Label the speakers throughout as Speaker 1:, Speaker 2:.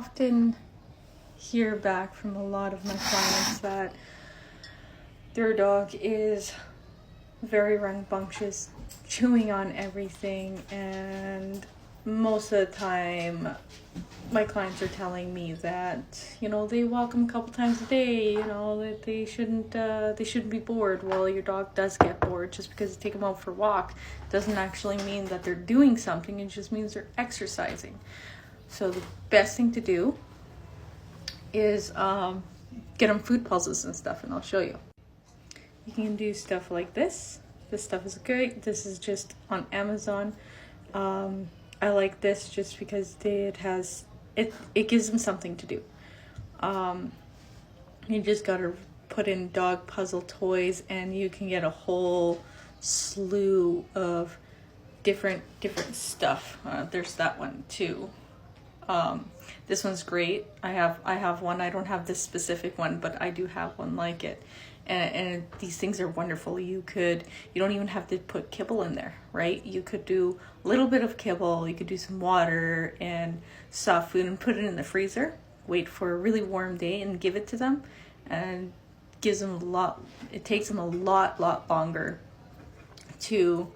Speaker 1: often hear back from a lot of my clients that their dog is very rambunctious, chewing on everything, and most of the time my clients are telling me that, you know, they walk them a couple times a day, you know, that they shouldn't be bored. Well, your dog does get bored. Just because you take them out for a walk doesn't actually mean that they're doing something. It just means they're exercising. So the best thing to do is get them food puzzles and stuff, and I'll show you. You can do stuff like this. This stuff is great. This is just on Amazon. I like this just because it gives them something to do. You just gotta put in dog puzzle toys and you can get a whole slew of different stuff. There's that one too. This one's great. I have one. I don't have this specific one, but I do have one like it. And these things are wonderful. You don't even have to put kibble in there, right? You could do a little bit of kibble, you could do some water and soft food and put it in the freezer, wait for a really warm day and give it to them, and gives them it takes them a lot longer to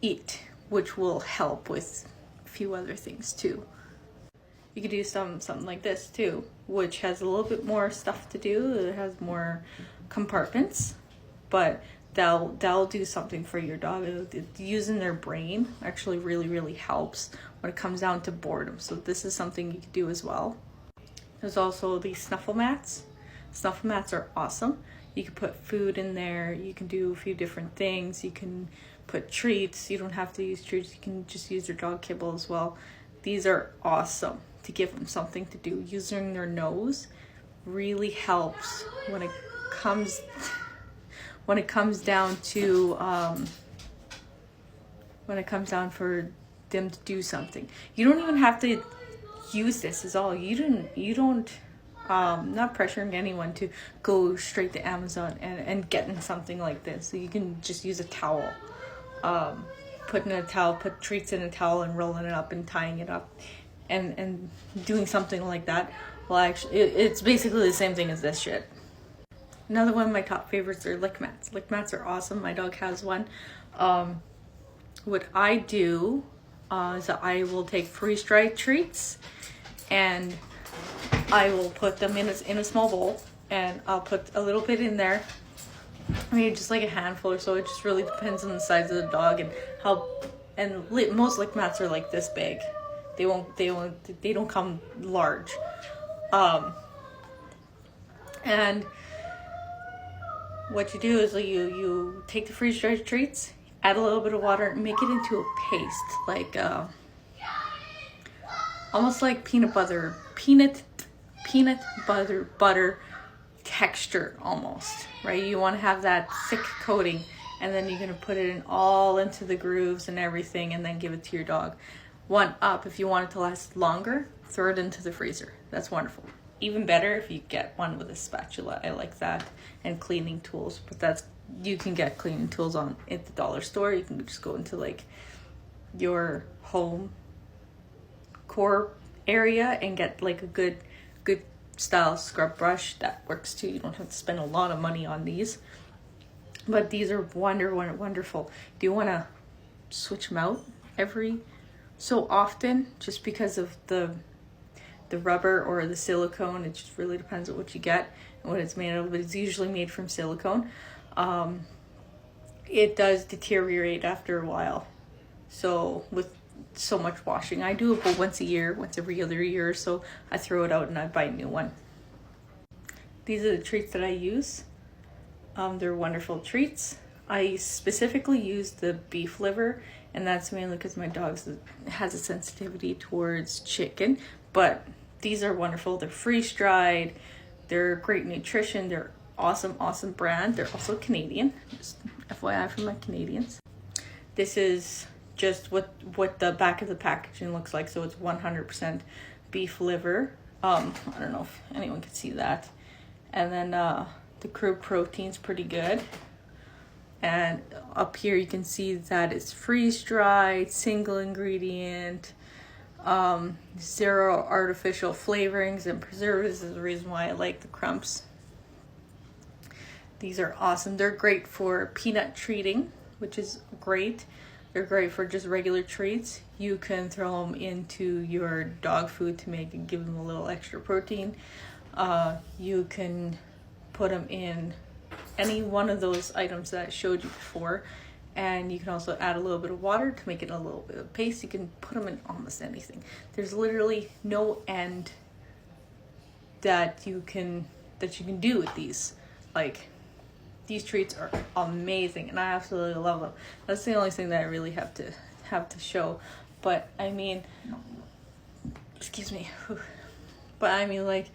Speaker 1: eat, which will help with a few other things too. You could do something like this too, which has a little bit more stuff to do. It has more compartments, but that'll do something for your dog. Using their brain actually really helps when it comes down to boredom. So this is something you could do as well. There's also these snuffle mats. Snuffle mats are awesome. You can put food in there. You can do a few different things. You can put treats. You don't have to use treats. You can just use your dog kibble as well. These are awesome to give them something to do. Using their nose really helps when it comes down for them to do something. You don't even have to use this is all. You don't not pressuring anyone to go straight to Amazon and getting something like this. So you can just use a towel. Put treats in a towel and rolling it up and tying it up and doing something like that. Well, actually, it's basically the same thing as this shit. Another one of my top favorites are lick mats. Lick mats are awesome. My dog has one. What I do is that I will take freeze-dried treats and I will put them in a small bowl, and I'll put a little bit in there. I mean, just like a handful or so. It just really depends on the size of the dog and how. And most lick mats are like this big. They don't come large. And what you do is you take the freeze-dried treats, add a little bit of water, and make it into a paste, like almost like peanut butter texture almost, right? You want to have that thick coating, and then you're going to put it all into the grooves and everything, and then give it to your dog. One up, if you want it to last longer, throw it into the freezer. That's wonderful. Even better if you get one with a spatula. I like that. And cleaning tools, but you can get cleaning tools at the dollar store. You can just go into like your home core area and get like a good style scrub brush. That works too. You don't have to spend a lot of money on these, but these are wonderful. Do you want to switch them out every so often, just because of the rubber or the silicone? It just really depends on what you get and what it's made of, but it's usually made from silicone. It does deteriorate after a while. So with so much washing, I do it once every other year or so. I throw it out and I buy a new one. These are the treats that I use. They're wonderful treats. I specifically use the beef liver, and that's mainly because my dog has a sensitivity towards chicken, but these are wonderful. They're freeze-dried. They're great nutrition. They're awesome brand. They're also Canadian. Just FYI for my Canadians. This is just what the back of the packaging looks like. So it's 100% beef liver. I don't know if anyone can see that. And then the crude protein's pretty good. And up here you can see that it's freeze-dried, single ingredient. Zero artificial flavorings and preservatives is the reason why I like the Crumps. These are awesome. They're great for peanut treating, which is great. They're great for just regular treats. You can throw them into your dog food to make and give them a little extra protein. You can put them in any one of those items that I showed you before. And you can also add a little bit of water to make it a little bit of paste. You can put them in almost anything. There's literally no end that you can do with these. Like, these treats are amazing, and I absolutely love them. That's the only thing that I really have to show. But I mean, excuse me. But I mean, like,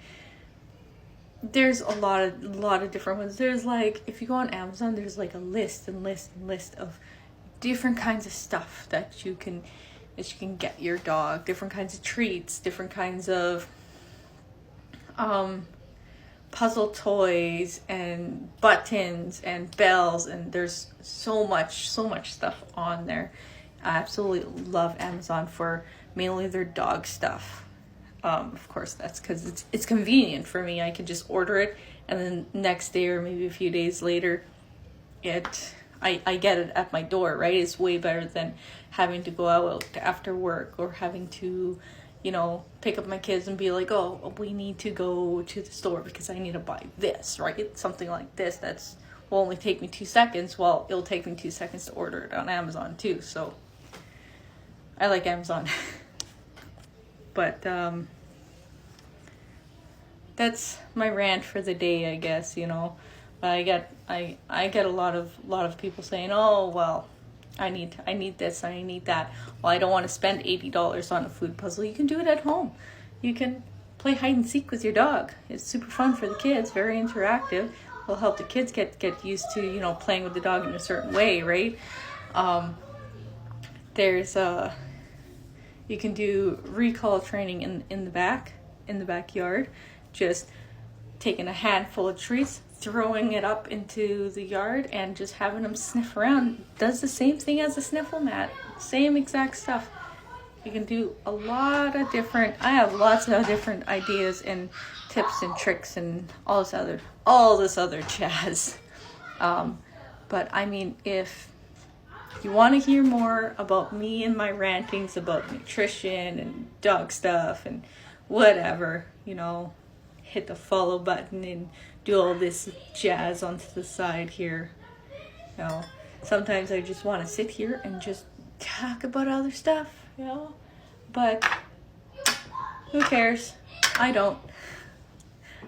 Speaker 1: there's a lot of different ones. There's like, if you go on Amazon, there's like a list of different kinds of stuff that you can get your dog. Different kinds of treats, different kinds of puzzle toys and buttons and bells, and there's so much stuff on there. I absolutely love Amazon for mainly their dog stuff. Of course, that's because it's convenient for me. I can just order it, and then next day or maybe a few days later, I get it at my door, right? It's way better than having to go out after work or having to, pick up my kids and be like, oh, we need to go to the store because I need to buy this, right? Something like this will only take me 2 seconds. Well, it'll take me 2 seconds to order it on Amazon too. So I like Amazon. But that's my rant for the day, I guess. But I get a lot of people saying, oh, well, I need this, I need that. Well, I don't want to spend $80 on a food puzzle. You can do it at home. You can play hide and seek with your dog. It's super fun for the kids, very interactive. Will help the kids get used to, playing with the dog in a certain way, right? There's you can do recall training in the backyard, just taking a handful of treats, throwing it up into the yard, and just having them sniff around. Does the same thing as a sniffle mat. Same exact stuff. You can do a lot of different, I have lots of different ideas and tips and tricks and all this other jazz. But I mean, if you want to hear more about me and my rantings about nutrition and dog stuff and whatever, hit the follow button and do all this jazz onto the side here. Sometimes I just want to sit here and just talk about other stuff, but who cares? I don't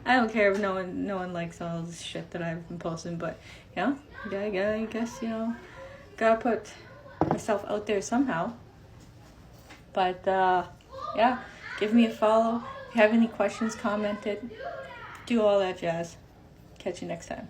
Speaker 1: care if no one likes all this shit that I've been posting, but I guess gotta put myself out there somehow. But give me a follow. If you have any questions, comment it. Do all that jazz. Catch you next time.